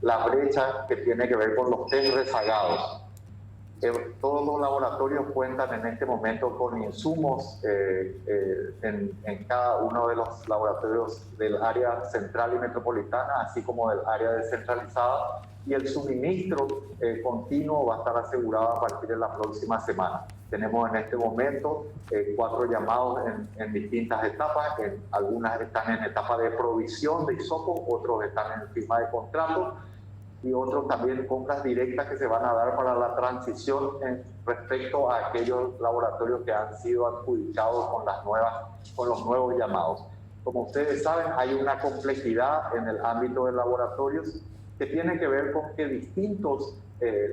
la brecha que tiene que ver con los test rezagados. Todos los laboratorios cuentan en este momento con insumos en cada uno de los laboratorios del área central y metropolitana, así como del área descentralizada, y el suministro continuo va a estar asegurado a partir de la próxima semana. Tenemos en este momento 4 llamados en distintas etapas, algunas están en etapa de provisión de hisopos, otros están en firma de contrato, y otros también compras directas que se van a dar para la transición respecto a aquellos laboratorios que han sido adjudicados con los nuevos llamados. Como ustedes saben, hay una complejidad en el ámbito de laboratorios que tiene que ver con que distintos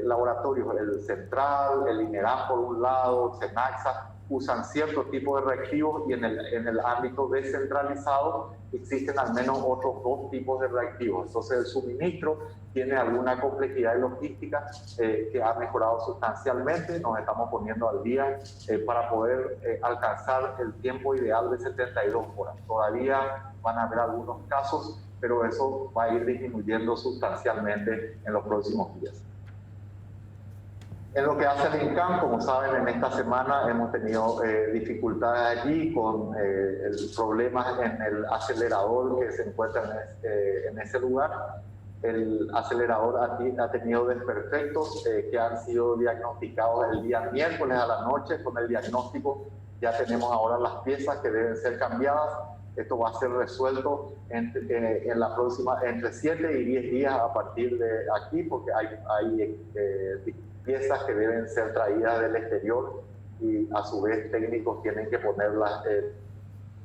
laboratorios, el Central, el INERAM por un lado, Cenaxa, usan cierto tipo de reactivos, y en el ámbito descentralizado existen al menos otros 2 tipos de reactivos. Entonces el suministro tiene alguna complejidad logística que ha mejorado sustancialmente. Nos estamos poniendo al día para poder alcanzar el tiempo ideal de 72 horas. Todavía van a haber algunos casos, pero eso va a ir disminuyendo sustancialmente en los próximos días. En lo que hace al INCAM, como saben, en esta semana hemos tenido dificultades allí con problemas en el acelerador que se encuentra en ese lugar. El acelerador ha tenido desperfectos que han sido diagnosticados el día miércoles a la noche. Con el diagnóstico ya tenemos ahora las piezas que deben ser cambiadas. Esto va a ser resuelto en la próxima, entre 7 y 10 días a partir de aquí, porque hay piezas que deben ser traídas del exterior y a su vez técnicos tienen que ponerlas en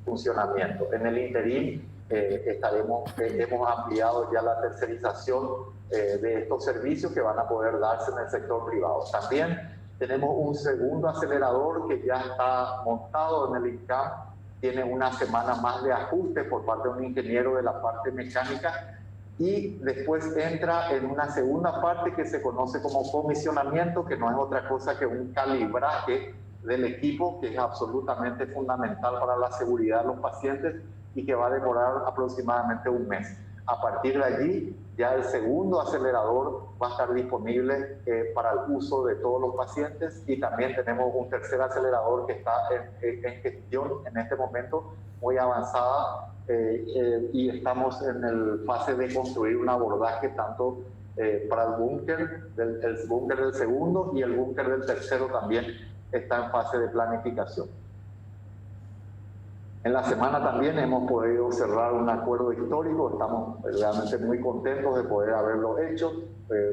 funcionamiento. En el interín hemos ampliado ya la tercerización de estos servicios que van a poder darse en el sector privado. También tenemos un segundo acelerador que ya está montado en el INCAM, tiene una semana más de ajuste por parte de un ingeniero de la parte mecánica, y después entra en una segunda parte que se conoce como comisionamiento, que no es otra cosa que un calibraje del equipo, que es absolutamente fundamental para la seguridad de los pacientes y que va a demorar aproximadamente un mes. A partir de allí, ya el segundo acelerador va a estar disponible para el uso de todos los pacientes, y también tenemos un tercer acelerador que está en gestión en este momento muy avanzada, y estamos en el fase de construir un abordaje tanto para el búnker del segundo, y el búnker del tercero también está en fase de planificación. En la semana también hemos podido cerrar un acuerdo histórico, estamos realmente muy contentos de poder haberlo hecho,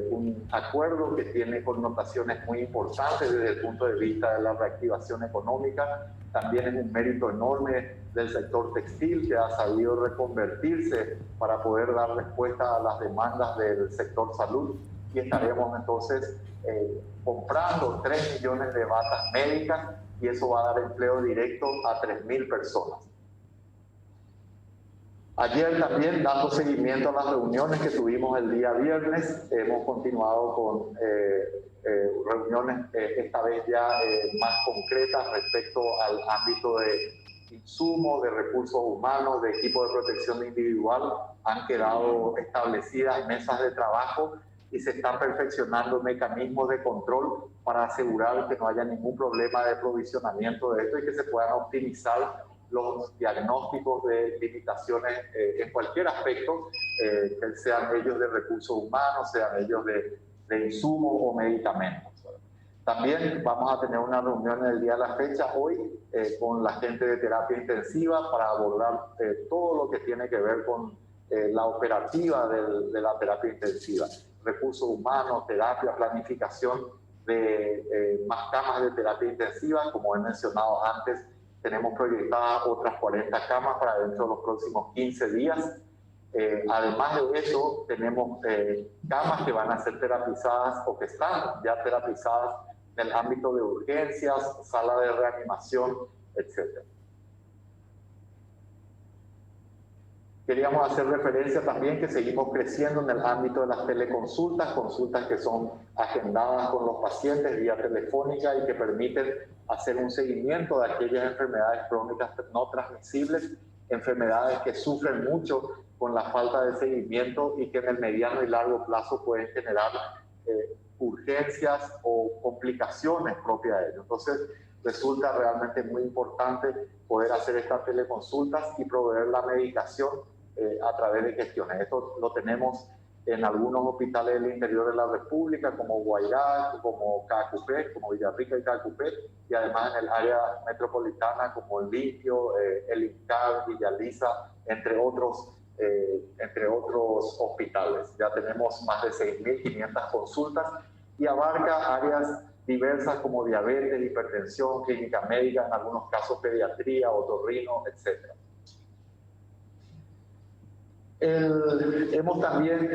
un acuerdo que tiene connotaciones muy importantes desde el punto de vista de la reactivación económica. También es un mérito enorme del sector textil, que ha sabido reconvertirse para poder dar respuesta a las demandas del sector salud, y estaremos entonces comprando 3 millones de batas médicas, y eso va a dar empleo directo a 3.000 personas. Ayer también, dando seguimiento a las reuniones que tuvimos el día viernes, hemos continuado con reuniones esta vez ya más concretas respecto al ámbito de insumos, de recursos humanos, de equipo de protección individual. Han quedado establecidas mesas de trabajo y se están perfeccionando mecanismos de control para asegurar que no haya ningún problema de provisionamiento de esto y que se puedan optimizar los diagnósticos de limitaciones en cualquier aspecto, sean ellos de recursos humanos, sean ellos de insumos o medicamentos. También vamos a tener una reunión en el día de la fecha, hoy, con la gente de terapia intensiva para abordar todo lo que tiene que ver con la operativa de la terapia intensiva. Recursos humanos, terapia, planificación de más camas de terapia intensiva. Como he mencionado antes, tenemos proyectadas otras 40 camas para dentro de los próximos 15 días. Además de eso, tenemos camas que van a ser terapizadas o que están ya terapizadas en el ámbito de urgencias, sala de reanimación, etc. Queríamos hacer referencia también que seguimos creciendo en el ámbito de las teleconsultas, consultas que son agendadas con los pacientes vía telefónica y que permiten hacer un seguimiento de aquellas enfermedades crónicas no transmisibles enfermedades que sufren mucho con la falta de seguimiento y que en el mediano y largo plazo pueden generar urgencias o complicaciones propias de ello. Entonces, resulta realmente muy importante poder hacer estas teleconsultas y proveer la medicación a través de gestiones. Esto lo tenemos en algunos hospitales del interior de la República, como Guairá, como Caacupé, como Villarrica y Caacupé, y además en el área metropolitana como El Limpio, El Incar, Villa Lisa, entre otros hospitales. Ya tenemos más de 6.500 consultas y abarca áreas diversas como diabetes, hipertensión, clínica médica, en algunos casos pediatría, otorrino, etc. Hemos también,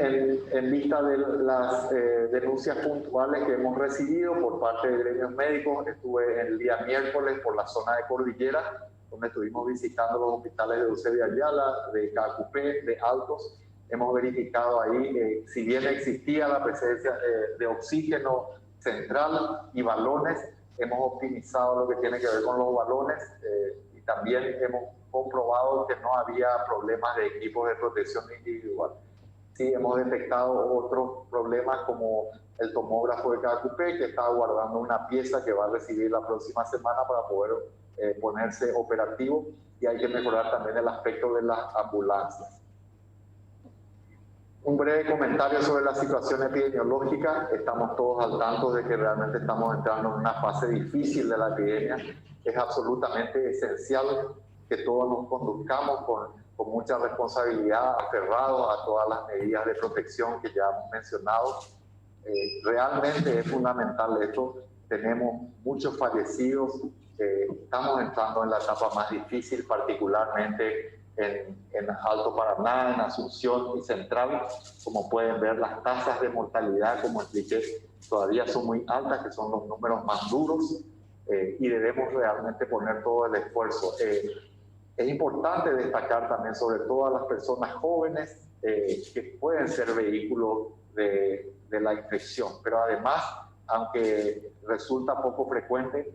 en vista de las denuncias puntuales que hemos recibido por parte de gremios médicos, estuve el día miércoles por la zona de Cordillera, donde estuvimos visitando los hospitales de Eusebio Ayala, de Caacupé, de Altos. Hemos verificado ahí, si bien existía la presencia de oxígeno central y balones, hemos optimizado lo que tiene que ver con los balones y también hemos comprobado que no había problemas de equipos de protección individual. Sí, hemos detectado otros problemas como el tomógrafo de Caacupé, que está guardando una pieza que va a recibir la próxima semana para poder ponerse operativo, y hay que mejorar también el aspecto de las ambulancias. Un breve comentario sobre la situación epidemiológica. Estamos todos al tanto de que realmente estamos entrando en una fase difícil de la epidemia. Es absolutamente esencial que todos nos conduzcamos con mucha responsabilidad, aferrados a todas las medidas de protección que ya hemos mencionado. Realmente es fundamental esto. Tenemos muchos fallecidos. Estamos entrando en la etapa más difícil, particularmente en Alto Paraná, en Asunción y Central. Como pueden ver, las tasas de mortalidad, como expliqué, todavía son muy altas, que son los números más duros, y debemos realmente poner todo el esfuerzo. Es importante destacar también sobre todo a las personas jóvenes que pueden ser vehículos de la infección, pero además, aunque resulta poco frecuente,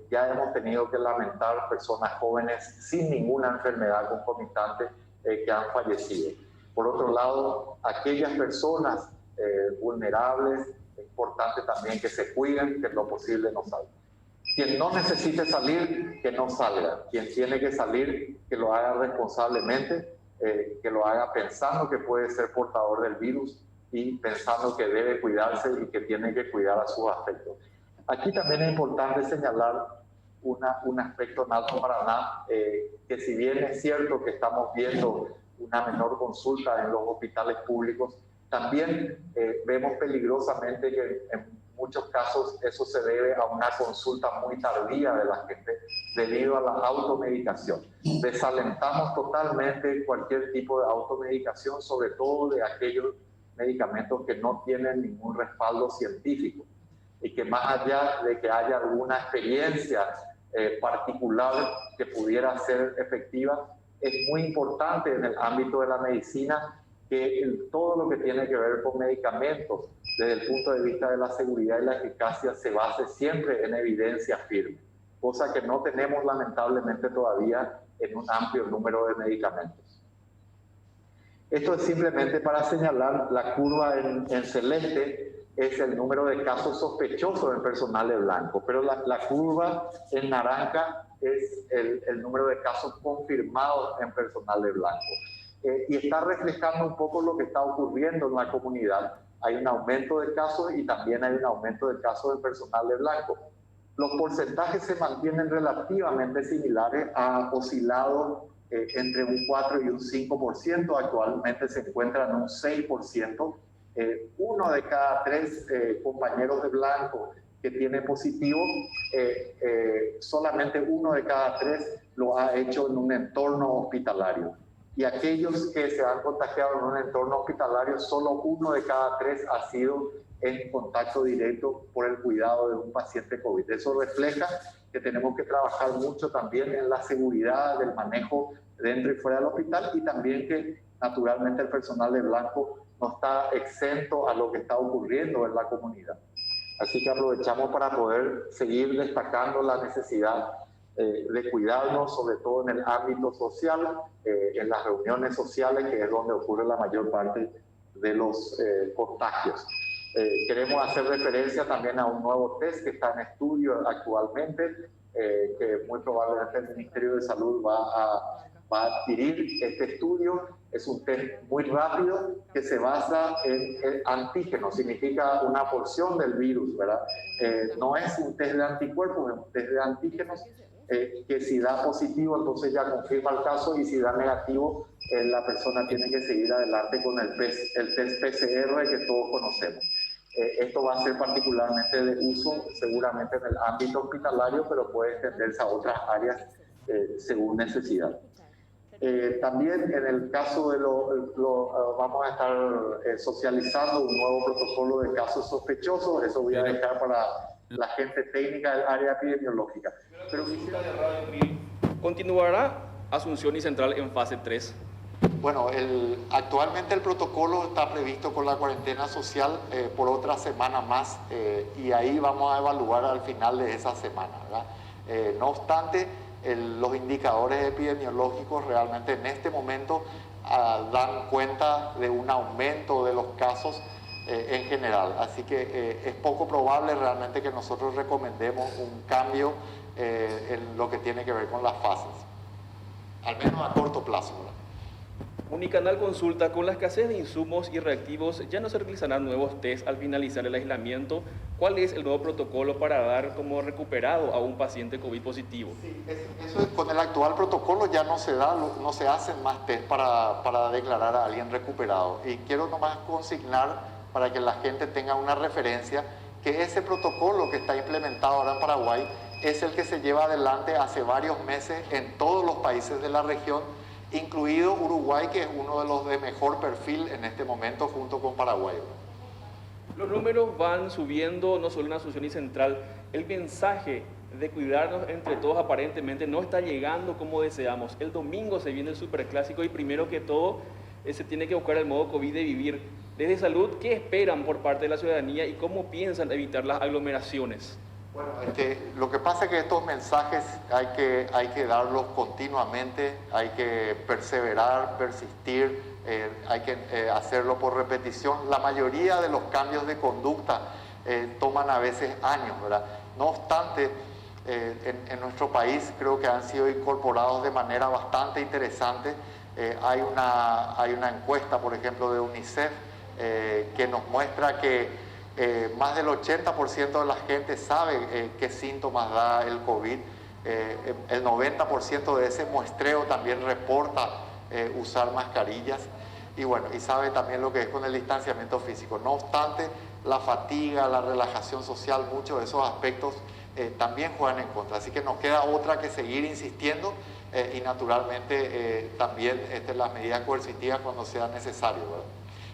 ya hemos tenido que lamentar personas jóvenes sin ninguna enfermedad concomitante que han fallecido. Por otro lado, aquellas personas vulnerables, es importante también que se cuiden, que en lo posible no salgan. Quien no necesite salir, que no salga. Quien tiene que salir, que lo haga responsablemente, que lo haga pensando que puede ser portador del virus y pensando que debe cuidarse y que tiene que cuidar a sus afectos. Aquí también es importante señalar un aspecto en Alto Paraná, que si bien es cierto que estamos viendo una menor consulta en los hospitales públicos, también vemos peligrosamente que en muchos casos eso se debe a una consulta muy tardía de la gente debido a la automedicación. Desalentamos totalmente cualquier tipo de automedicación, sobre todo de aquellos medicamentos que no tienen ningún respaldo científico y que más allá de que haya alguna experiencia particular que pudiera ser efectiva, es muy importante en el ámbito de la medicina que todo lo que tiene que ver con medicamentos desde el punto de vista de la seguridad y la eficacia se base siempre en evidencia firme, cosa que no tenemos lamentablemente todavía en un amplio número de medicamentos. Esto es simplemente para señalar la curva en celeste, es el número de casos sospechosos en personal de blanco, pero la curva en naranja es el número de casos confirmados en personal de blanco. Y está reflejando un poco lo que está ocurriendo en la comunidad. Hay un aumento de casos y también hay un aumento de casos de personal de blanco. Los porcentajes se mantienen relativamente similares, ha oscilado entre un 4 y un 5%, actualmente se encuentra en un 6%. Uno de cada 3 compañeros de blanco que tiene positivo, solamente uno de cada 3 lo ha hecho en un entorno hospitalario. Y aquellos que se han contagiado en un entorno hospitalario, solo uno de cada 3 ha sido en contacto directo por el cuidado de un paciente COVID. Eso refleja que tenemos que trabajar mucho también en la seguridad del manejo dentro y fuera del hospital, y también que naturalmente el personal de blanco no está exento a lo que está ocurriendo en la comunidad. Así que aprovechamos para poder seguir destacando la necesidad de cuidarnos, sobre todo en el ámbito social, en las reuniones sociales, que es donde ocurre la mayor parte de los contagios. Queremos hacer referencia también a un nuevo test que está en estudio actualmente, que muy probablemente el Ministerio de Salud va a adquirir. Este estudio es un test muy rápido que se basa en antígenos, significa una porción del virus, ¿verdad? No es un test de anticuerpos, es un test de antígenos, que si da positivo, entonces ya confirma el caso, y si da negativo, la persona tiene que seguir adelante con el test PCR que todos conocemos. Esto va a ser particularmente de uso seguramente en el ámbito hospitalario, pero puede extenderse a otras áreas según necesidad. También en el caso de vamos a estar socializando un nuevo protocolo de casos sospechosos. Eso voy a dejar para la gente técnica del área epidemiológica. Pero quisiera... ¿Continuará Asunción y Central en fase 3? Bueno, actualmente el protocolo está previsto con la cuarentena social por otra semana más, y ahí vamos a evaluar al final de esa semana, ¿verdad? No obstante, los indicadores epidemiológicos realmente en este momento dan cuenta de un aumento de los casos en general. Así que es poco probable realmente que nosotros recomendemos un cambio en lo que tiene que ver con las fases, al menos a corto plazo, ¿verdad? Unicanal consulta: con la escasez de insumos y reactivos, ¿ya no se realizarán nuevos test al finalizar el aislamiento? ¿Cuál es el nuevo protocolo para dar como recuperado a un paciente COVID positivo? Sí, eso con el actual protocolo ya no se hacen más test para declarar a alguien recuperado. Y quiero nomás consignar para que la gente tenga una referencia, que ese protocolo que está implementado ahora en Paraguay es el que se lleva adelante hace varios meses en todos los países de la región, incluido Uruguay, que es uno de los de mejor perfil en este momento junto con Paraguay. Los números van subiendo, no solo en Asunción y Central. El mensaje de cuidarnos entre todos aparentemente no está llegando como deseamos. El domingo se viene el superclásico y primero que todo se tiene que buscar el modo COVID de vivir. Desde Salud, ¿qué esperan por parte de la ciudadanía y cómo piensan evitar las aglomeraciones? Bueno, lo que pasa es que estos mensajes hay que darlos continuamente, hay que perseverar, persistir, hay que hacerlo por repetición. La mayoría de los cambios de conducta toman a veces años, ¿verdad? No obstante, en nuestro país creo que han sido incorporados de manera bastante interesante. Hay una encuesta, por ejemplo, de UNICEF que nos muestra que más del 80% de la gente sabe qué síntomas da el COVID. El 90% de ese muestreo también reporta usar mascarillas, y bueno, y sabe también lo que es con el distanciamiento físico. No obstante, la fatiga, la relajación social, muchos de esos aspectos también juegan en contra. Así que nos queda otra que seguir insistiendo y naturalmente también las medidas coercitivas cuando sea necesario, ¿verdad?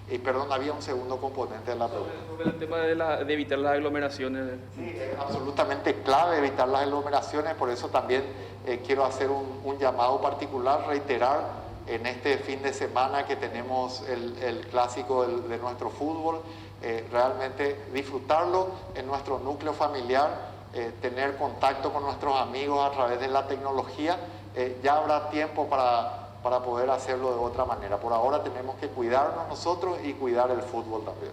Y perdón, había un segundo componente de la pregunta. Sobre el tema de evitar las aglomeraciones. Sí, es absolutamente clave evitar las aglomeraciones, por eso también quiero hacer un llamado particular, reiterar en este fin de semana que tenemos el clásico de nuestro fútbol, realmente disfrutarlo en nuestro núcleo familiar, tener contacto con nuestros amigos a través de la tecnología. Ya habrá tiempo para poder hacerlo de otra manera. Por ahora tenemos que cuidarnos nosotros y cuidar el fútbol también.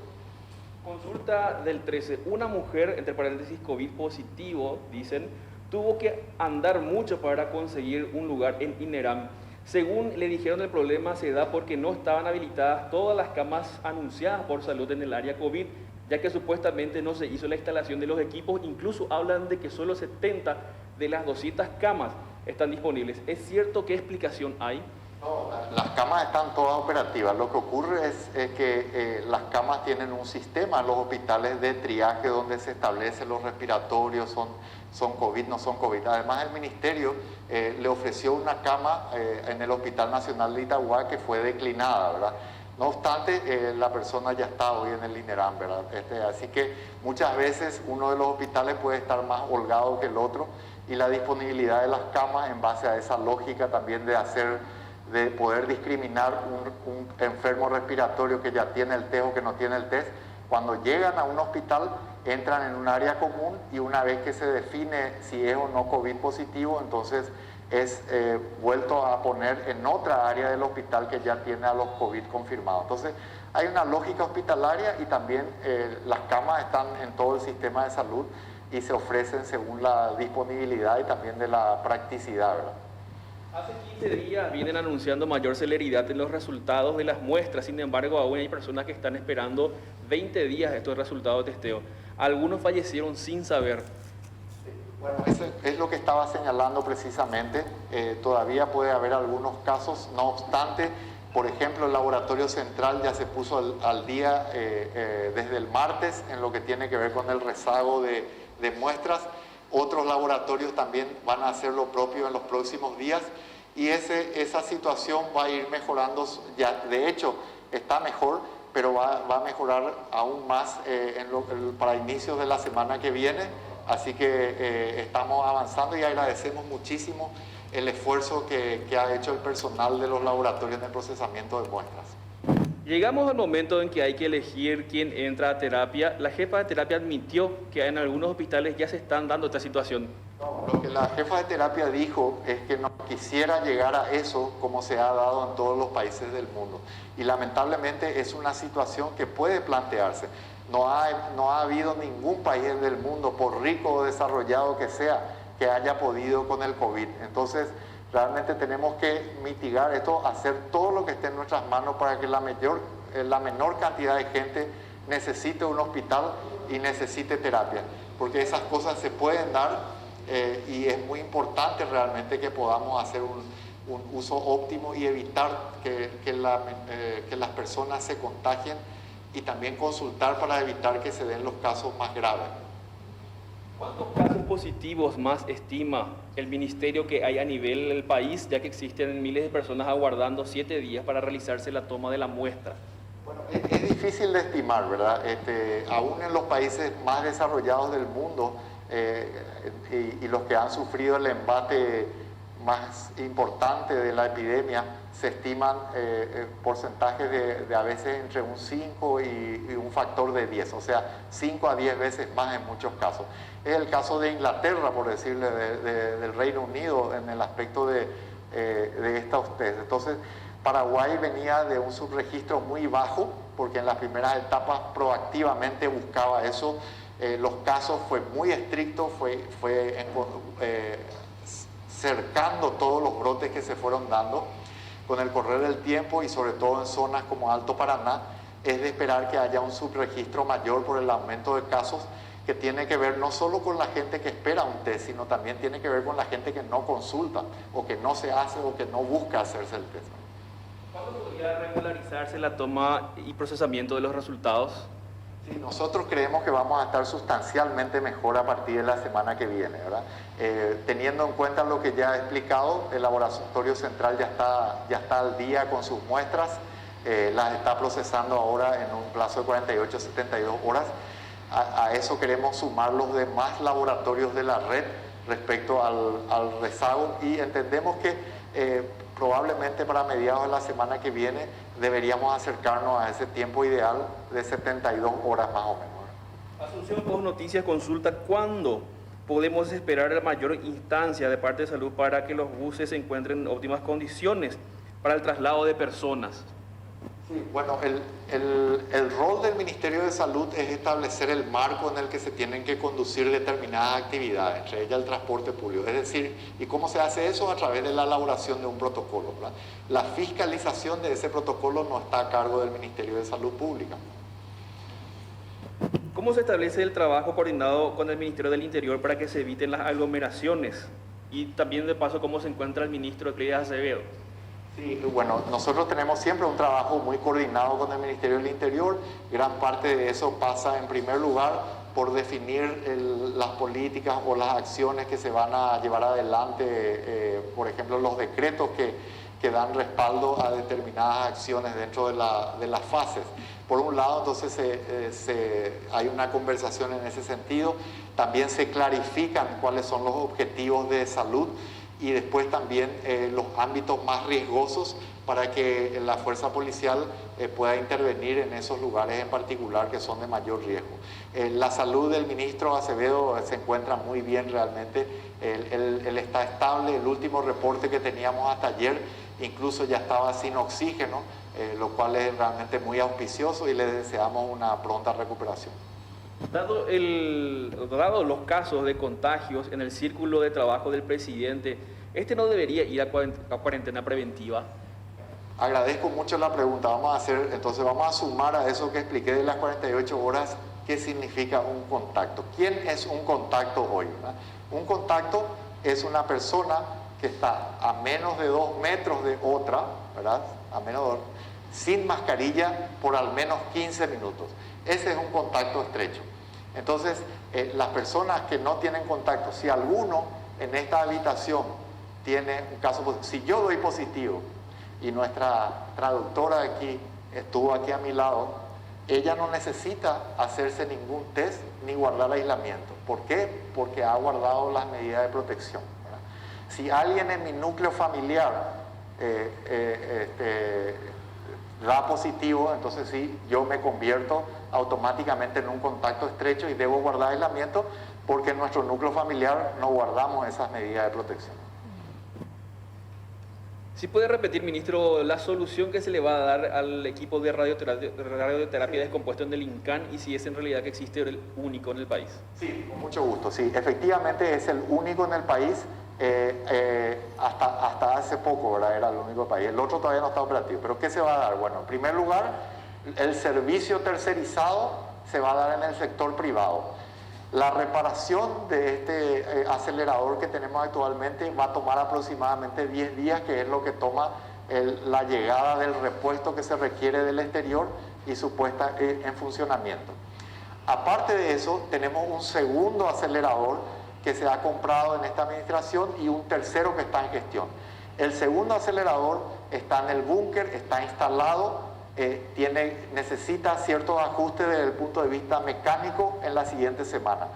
Consulta del 13. Una mujer, entre paréntesis, COVID positivo, dicen, tuvo que andar mucho para conseguir un lugar en INERAM. Según le dijeron, el problema se da porque no estaban habilitadas todas las camas anunciadas por Salud en el área COVID, ya que supuestamente no se hizo la instalación de los equipos. Incluso hablan de que solo 70 de las 200 camas están disponibles. ¿Es cierto? ¿Qué explicación hay? No, las camas están todas operativas. Lo que ocurre es que las camas tienen un sistema en los hospitales de triaje donde se establecen los respiratorios, son COVID, no son COVID. Además, el Ministerio le ofreció una cama en el Hospital Nacional de Itagua que fue declinada, ¿verdad? No obstante, la persona ya está hoy en el INERAM, ¿verdad? Así que muchas veces uno de los hospitales puede estar más holgado que el otro, y la disponibilidad de las camas en base a esa lógica también de poder discriminar un enfermo respiratorio que ya tiene el test o que no tiene el test, Cuando llegan a un hospital, entran en un área común y una vez que se define si es o no COVID positivo, entonces es vuelto a poner en otra área del hospital que ya tiene a los COVID confirmados. Entonces hay una lógica hospitalaria y también las camas están en todo el sistema de salud y se ofrecen según la disponibilidad y también de la practicidad, ¿verdad? Hace 15 días vienen anunciando mayor celeridad en los resultados de las muestras, sin embargo aún hay personas que están esperando 20 días estos resultados de testeo. Algunos fallecieron sin saber. Bueno, eso es lo que estaba señalando precisamente. Todavía puede haber algunos casos, no obstante, por ejemplo, el laboratorio central ya se puso al día desde el martes en lo que tiene que ver con el rezago de muestras. Otros laboratorios también van a hacer lo propio en los próximos días y esa situación va a ir mejorando. Ya, de hecho, está mejor, pero va a mejorar aún más para inicios de la semana que viene. Así que estamos avanzando y agradecemos muchísimo el esfuerzo que ha hecho el personal de los laboratorios de procesamiento de muestras. Llegamos al momento en que hay que elegir quién entra a terapia. La jefa de terapia admitió que en algunos hospitales ya se están dando esta situación. No, lo que la jefa de terapia dijo es que no quisiera llegar a eso como se ha dado en todos los países del mundo. Y lamentablemente es una situación que puede plantearse. No ha habido ningún país del mundo, por rico o desarrollado que sea, que haya podido con el COVID. Entonces, realmente tenemos que mitigar esto, hacer todo lo que esté en nuestras manos para que la menor cantidad de gente necesite un hospital y necesite terapia. Porque esas cosas se pueden dar y es muy importante realmente que podamos hacer un uso óptimo y evitar que las personas se contagien y también consultar para evitar que se den los casos más graves. ¿Cuántos casos positivos más estima el ministerio que hay a nivel del país, ya que existen miles de personas aguardando 7 días para realizarse la toma de la muestra? Bueno, es difícil de estimar, ¿verdad? Aún en los países más desarrollados del mundo y los que han sufrido el embate más importante de la epidemia, se estiman porcentajes de a veces entre un 5 y un factor de 10, o sea, 5 a 10 veces más en muchos casos. Es el caso de Inglaterra, por decirle, del Reino Unido en el aspecto de estos test. Entonces, Paraguay venía de un subregistro muy bajo, porque en las primeras etapas proactivamente buscaba eso. Los casos fue muy estricto, fue cercando todos los brotes que se fueron dando. Con el correr del tiempo y sobre todo en zonas como Alto Paraná, es de esperar que haya un subregistro mayor por el aumento de casos que tiene que ver no solo con la gente que espera un test, sino también tiene que ver con la gente que no consulta o que no se hace o que no busca hacerse el test. ¿Cuándo podría regularizarse la toma y procesamiento de los resultados? Sí, nosotros creemos que vamos a estar sustancialmente mejor a partir de la semana que viene, ¿verdad? Teniendo en cuenta lo que ya he explicado, el laboratorio central ya está al día con sus muestras, las está procesando ahora en un plazo de 48 a 72 horas. A eso queremos sumar los demás laboratorios de la red respecto al rezago y entendemos que probablemente para mediados de la semana que viene deberíamos acercarnos a ese tiempo ideal de 72 horas más o menos. Asunción Post Noticias consulta cuándo podemos esperar la mayor instancia de parte de salud para que los buses se encuentren en óptimas condiciones para el traslado de personas. Sí, bueno, el rol del Ministerio de Salud es establecer el marco en el que se tienen que conducir determinadas actividades, entre ellas el transporte público. Es decir, ¿y cómo se hace eso? A través de la elaboración de un protocolo, ¿verdad? La fiscalización de ese protocolo no está a cargo del Ministerio de Salud Pública. ¿Cómo se establece el trabajo coordinado con el Ministerio del Interior para que se eviten las aglomeraciones? Y también de paso, ¿cómo se encuentra el ministro Euclides Acevedo? Sí, bueno, nosotros tenemos siempre un trabajo muy coordinado con el Ministerio del Interior. Gran parte de eso pasa, en primer lugar, por definir las políticas o las acciones que se van a llevar adelante, por ejemplo, los decretos que dan respaldo a determinadas acciones dentro de las fases. Por un lado, entonces, hay una conversación en ese sentido. También se clarifican cuáles son los objetivos de salud y después también los ámbitos más riesgosos para que la fuerza policial pueda intervenir en esos lugares en particular que son de mayor riesgo. La salud del ministro Acevedo se encuentra muy bien realmente, él está estable, el último reporte que teníamos hasta ayer incluso ya estaba sin oxígeno, lo cual es realmente muy auspicioso y le deseamos una pronta recuperación. Dado los casos de contagios en el círculo de trabajo del presidente, ¿este no debería ir a cuarentena preventiva? Agradezco mucho la pregunta. Entonces vamos a sumar a eso que expliqué de las 48 horas, qué significa un contacto. ¿Quién es un contacto hoy? ¿Verdad? Un contacto es una persona que está a menos de 2 metros de otra, ¿verdad? Sin mascarilla por al menos 15 minutos. Ese es un contacto estrecho. Entonces, las personas que no tienen contacto, si alguno en esta habitación tiene un caso positivo, si yo doy positivo y nuestra traductora aquí estuvo aquí a mi lado, ella no necesita hacerse ningún test ni guardar aislamiento. ¿Por qué? Porque ha guardado las medidas de protección, ¿verdad? Si alguien en mi núcleo familiar da positivo, entonces sí, yo me convierto automáticamente en un contacto estrecho y debo guardar aislamiento porque en nuestro núcleo familiar no guardamos esas medidas de protección. ¿Sí puede repetir, ministro, la solución que se le va a dar al equipo de radioterapia descompuesto en el INCAN y si es en realidad que existe el único en el país? Sí, con mucho gusto. Sí, efectivamente es el único en el país. Hasta hace poco, ¿verdad? Era el único país. El otro todavía no está operativo. ¿Pero qué se va a dar? Bueno, en primer lugar, el servicio tercerizado se va a dar en el sector privado. La reparación de este acelerador que tenemos actualmente va a tomar aproximadamente 10 días, que es lo que toma la llegada del repuesto que se requiere del exterior y su puesta en funcionamiento. Aparte de eso, tenemos un segundo acelerador que se ha comprado en esta administración y un tercero que está en gestión. El segundo acelerador está en el búnker, está instalado, necesita ciertos ajustes desde el punto de vista mecánico en la siguiente semana.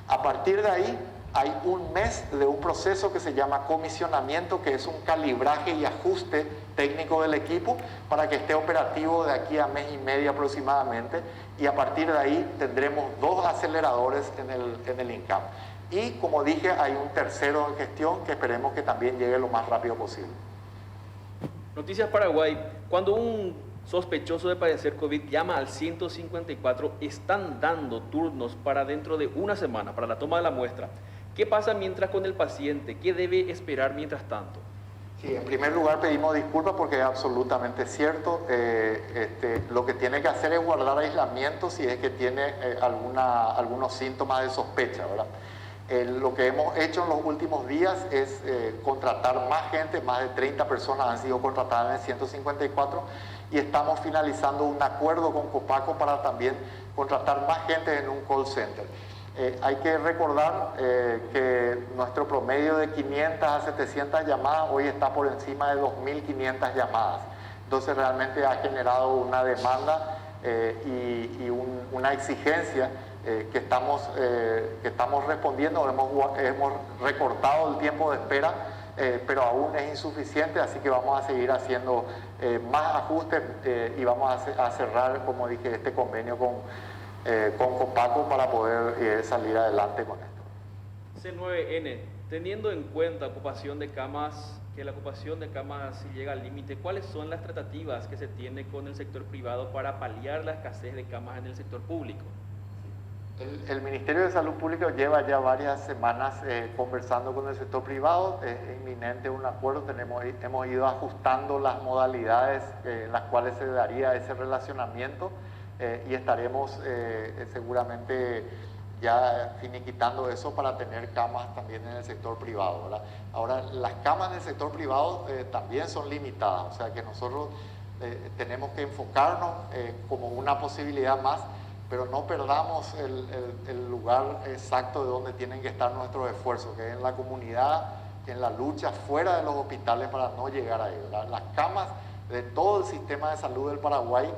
A partir de ahí hay un mes de un proceso que se llama comisionamiento, que es un calibraje y ajuste técnico del equipo para que esté operativo de aquí a mes y medio aproximadamente, y a partir de ahí tendremos 2 aceleradores en el INCAM. Y como dije, hay un tercero en gestión que esperemos que también llegue lo más rápido posible. Noticias Paraguay. Cuando un sospechoso de padecer COVID llama al 154, están dando turnos para dentro de una semana para la toma de la muestra. ¿Qué pasa mientras con el paciente? ¿Qué debe esperar mientras tanto? Sí, en primer lugar pedimos disculpas porque es absolutamente cierto. Lo que tiene que hacer es guardar aislamiento si es que tiene algunos síntomas de sospecha, ¿verdad? Lo que hemos hecho en los últimos días es contratar más gente, más de 30 personas han sido contratadas en el 154 y estamos finalizando un acuerdo con Copaco para también contratar más gente en un call center. Hay que recordar que nuestro promedio de 500 a 700 llamadas hoy está por encima de 2.500 llamadas. Entonces realmente ha generado una demanda y una exigencia que estamos respondiendo. Hemos recortado el tiempo de espera, pero aún es insuficiente, así que vamos a seguir haciendo más ajustes y vamos a cerrar, como dije, este convenio con Copaco para poder salir adelante con esto. C9N, teniendo en cuenta ocupación de camas, que la ocupación de camas llega al límite, ¿cuáles son las tratativas que se tiene con el sector privado para paliar la escasez de camas en el sector público? El Ministerio de Salud Pública lleva ya varias semanas conversando con el sector privado, es inminente un acuerdo, hemos ido ajustando las modalidades en las cuales se daría ese relacionamiento y estaremos seguramente ya finiquitando eso para tener camas también en el sector privado, ¿verdad? Ahora, las camas en el sector privado también son limitadas, o sea que nosotros tenemos que enfocarnos como una posibilidad más, pero no perdamos el lugar exacto de donde tienen que estar nuestros esfuerzos, que es en la comunidad, en la lucha fuera de los hospitales para no llegar ahí, ¿verdad? Las camas de todo el sistema de salud del Paraguay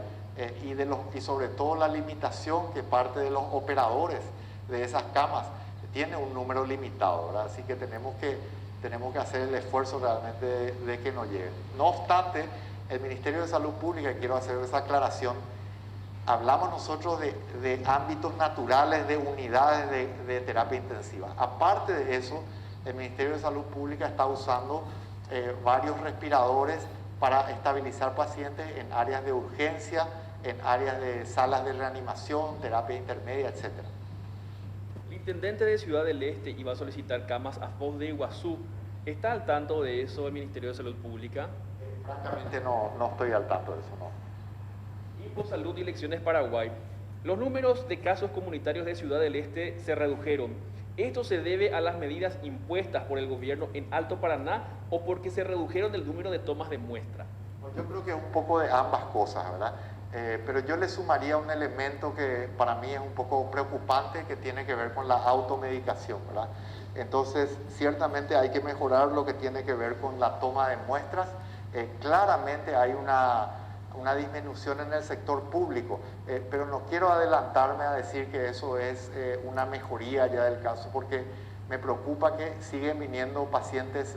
y sobre todo la limitación que parte de los operadores de esas camas tiene un número limitado, ¿verdad? Así que tenemos que tenemos que hacer el esfuerzo realmente de que no lleguen. No obstante, el Ministerio de Salud Pública, y quiero hacer esa aclaración, hablamos nosotros de ámbitos naturales, de unidades de terapia intensiva. Aparte de eso, el Ministerio de Salud Pública está usando varios respiradores para estabilizar pacientes en áreas de urgencia, en áreas de salas de reanimación, terapia intermedia, etc. El intendente de Ciudad del Este iba a solicitar camas a Foz de Iguazú. ¿Está al tanto de eso el Ministerio de Salud Pública? Francamente no estoy al tanto de eso, no. Infosalud y Elecciones Paraguay. Los números de casos comunitarios de Ciudad del Este se redujeron. ¿Esto se debe a las medidas impuestas por el gobierno en Alto Paraná o porque se redujeron el número de tomas de muestra? Yo creo que es un poco de ambas cosas, ¿verdad? Pero yo le sumaría un elemento que para mí es un poco preocupante, que tiene que ver con la automedicación, ¿verdad? Entonces, ciertamente hay que mejorar lo que tiene que ver con la toma de muestras. Claramente hay una disminución en el sector público, pero no quiero adelantarme a decir que eso es una mejoría ya del caso, porque me preocupa que siguen viniendo pacientes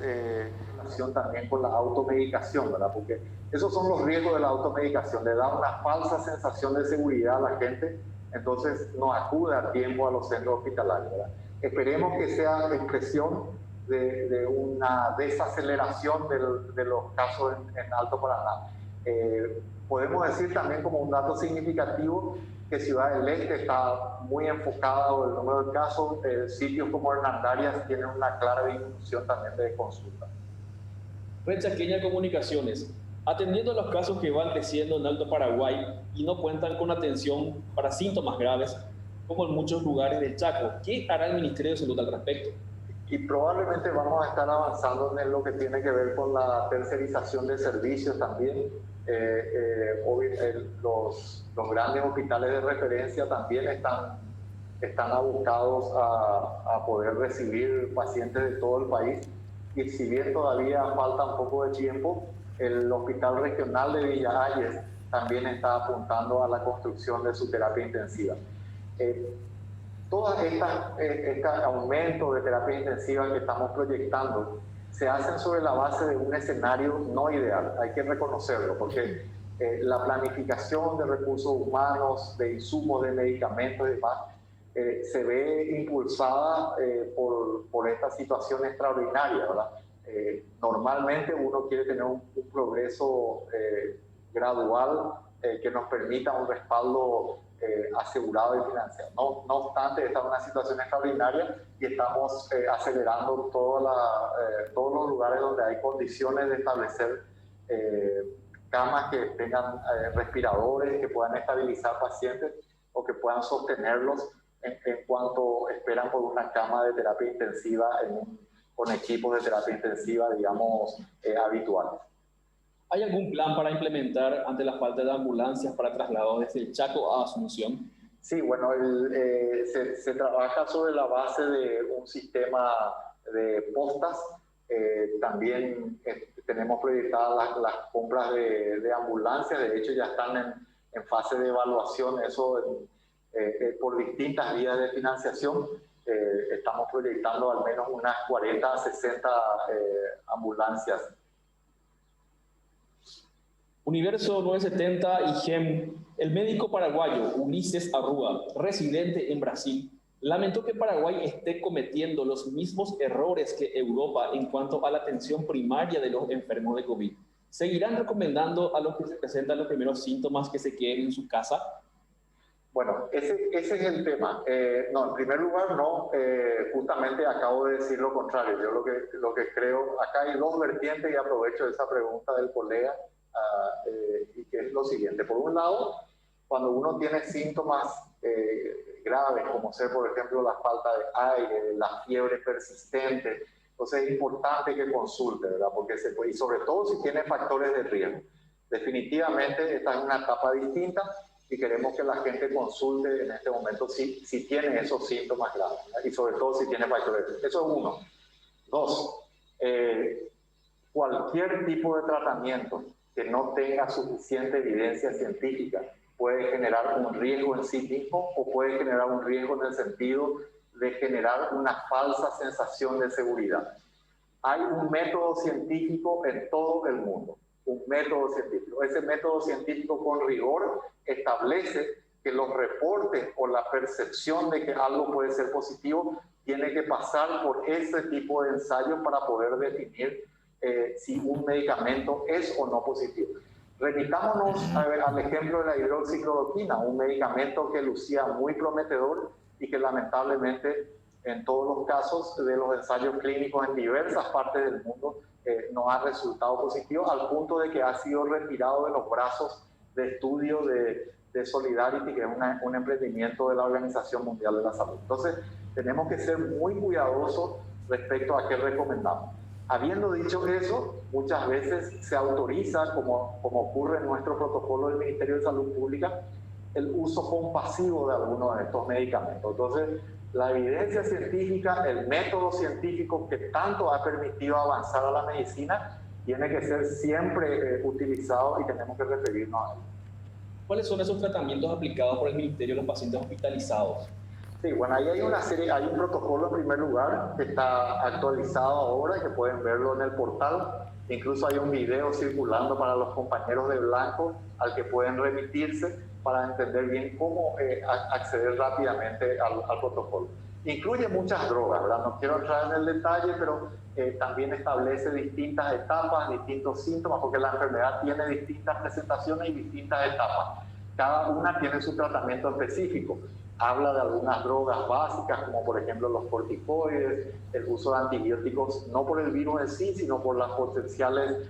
también con la automedicación, ¿verdad? Porque esos son los riesgos de la automedicación, le da una falsa sensación de seguridad a la gente, entonces no acude a tiempo a los centros hospitalarios, ¿verdad? Esperemos que sea expresión de una desaceleración de los casos en Alto Paraná. Podemos decir también como un dato significativo que Ciudad del Este está muy enfocado en el número de casos, sitios como Hernandarias tienen una clara disminución también de consulta. Red Chaqueña Comunicaciones, atendiendo a los casos que van creciendo en Alto Paraguay y no cuentan con atención para síntomas graves, como en muchos lugares del Chaco, ¿qué hará el Ministerio de Salud al respecto? Y probablemente vamos a estar avanzando en lo que tiene que ver con la tercerización de servicios también. Los grandes hospitales de referencia también están abocados a poder recibir pacientes de todo el país. Y si bien todavía falta un poco de tiempo, el Hospital Regional de Villa Ayes también está apuntando a la construcción de su terapia intensiva. Todas este aumento de terapia intensiva que estamos proyectando se hacen sobre la base de un escenario no ideal, hay que reconocerlo, porque la planificación de recursos humanos, de insumos, de medicamentos y demás, se ve impulsada por esta situación extraordinaria, ¿verdad? Normalmente uno quiere tener un progreso gradual que nos permita un respaldo asegurado y financiado. No obstante, esta es una situación extraordinaria y estamos acelerando todos los lugares donde hay condiciones de establecer camas que tengan respiradores, que puedan estabilizar pacientes o que puedan sostenerlos en cuanto esperan por una cama de terapia intensiva con equipos de terapia intensiva, digamos, habituales. ¿Hay algún plan para implementar ante la falta de ambulancias para traslados desde el Chaco a Asunción? Sí, bueno, se trabaja sobre la base de un sistema de postas. También tenemos proyectadas las compras de ambulancias. De hecho, ya están en fase de evaluación, eso por distintas vías de financiación. Estamos proyectando al menos unas 40 a 60 ambulancias. Universo 970 y GEM, el médico paraguayo Ulises Arrua, residente en Brasil, lamentó que Paraguay esté cometiendo los mismos errores que Europa en cuanto a la atención primaria de los enfermos de COVID. ¿Seguirán recomendando a los que se presentan los primeros síntomas que se queden en su casa? Bueno, ese es el tema. No, en primer lugar, no. Justamente acabo de decir lo contrario. Yo lo que creo, acá hay dos vertientes y aprovecho esa pregunta del colega. Y que es lo siguiente. Por un lado, cuando uno tiene síntomas graves, como ser, por ejemplo, la falta de aire, la fiebre persistente, entonces es importante que consulte, ¿verdad? Porque y sobre todo si tiene factores de riesgo. Definitivamente esta es una etapa distinta y queremos que la gente consulte en este momento si tiene esos síntomas graves, ¿verdad? Y sobre todo si tiene factores de riesgo. Eso es uno. Dos, cualquier tipo de tratamiento que no tenga suficiente evidencia científica puede generar un riesgo en sí mismo o puede generar un riesgo en el sentido de generar una falsa sensación de seguridad. hay un método científico en todo el mundo, un método científico. Ese método científico con rigor establece que los reportes o la percepción de que algo puede ser positivo tiene que pasar por ese tipo de ensayos para poder definir si un medicamento es o no positivo. Remitámonos al ejemplo de la hidroxicloroquina, un medicamento que lucía muy prometedor y que lamentablemente en todos los casos de los ensayos clínicos en diversas partes del mundo no ha resultado positivo, al punto de que ha sido retirado de los brazos de estudio de Solidarity, que es un emprendimiento de la Organización Mundial de la Salud. Entonces, tenemos que ser muy cuidadosos respecto a qué recomendamos. Habiendo dicho eso, muchas veces se autoriza, como ocurre en nuestro protocolo del Ministerio de Salud Pública, el uso compasivo de algunos de estos medicamentos. Entonces, la evidencia científica, el método científico que tanto ha permitido avanzar a la medicina, tiene que ser siempre utilizado y tenemos que referirnos a él. ¿Cuáles son esos tratamientos aplicados por el Ministerio a los pacientes hospitalizados? Sí, bueno, ahí hay una serie, hay un protocolo en primer lugar que está actualizado ahora, que pueden verlo en el portal. Incluso hay un video circulando para los compañeros de Blanco al que pueden remitirse para entender bien cómo acceder rápidamente al protocolo. Incluye muchas drogas, ¿verdad? No quiero entrar en el detalle, pero también establece distintas etapas, distintos síntomas, porque la enfermedad tiene distintas presentaciones y distintas etapas. Cada una tiene su tratamiento específico. Habla de algunas drogas básicas, como por ejemplo los corticoides, el uso de antibióticos, no por el virus en sí, sino por las potenciales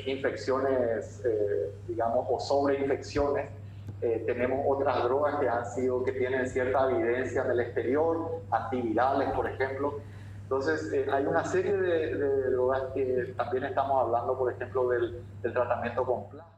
infecciones, digamos, o sobreinfecciones. Tenemos otras drogas que tienen cierta evidencia en el exterior, antivirales, por ejemplo. Entonces, hay una serie de drogas que también estamos hablando, por ejemplo, del tratamiento con plasma.